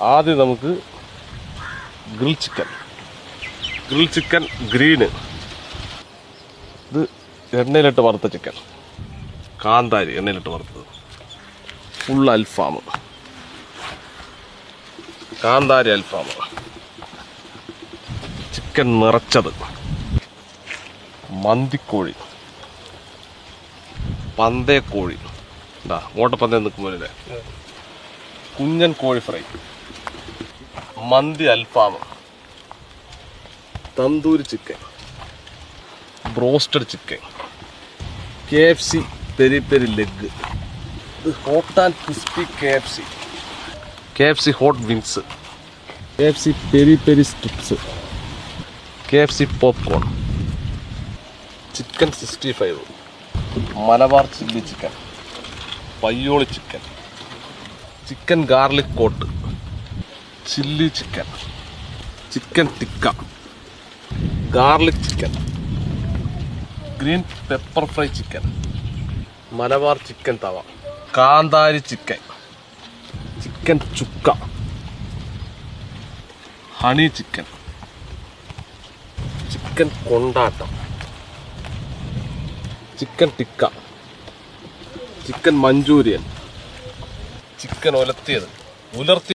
ആദ്യം നമുക്ക് grill chicken green. ഇത് എണ്ണയിലിട്ട് വറുത്ത ചിക്കൻ, കാന്താരി എണ്ണയിലിട്ട് വറുത്തത്. ഫുൾ അൽഫാം, കാന്താരി അൽഫാം. ചിക്കൻ നിറച്ചത്, മന്തിക്കോഴി, പന്തയക്കോഴി, എന്താ ഓട്ടപ്പന്തയം നിൽക്കുമ്പോഴല്ലേ, കുഞ്ഞൻ കോഴി ഫ്രൈ, മന്തി അൽഫാം, tandoori chicken, broasted chicken, KFC peri peri leg, ഇത് hot and crispy KFC hot wings, KFC peri peri strips, KFC popcorn, chicken 65, Malabar chilli chicken, Payyoli chicken, chicken garlic coat, chilli chicken, chicken tikka, garlic chicken, green pepper fry chicken, Malabar chicken tawa, കാന്താരി chicken, chicken ചുക്ക, honey chicken, chicken കൊണ്ടാട്ടം, chicken tikka, chicken manchurian, chicken ഉലർത്തി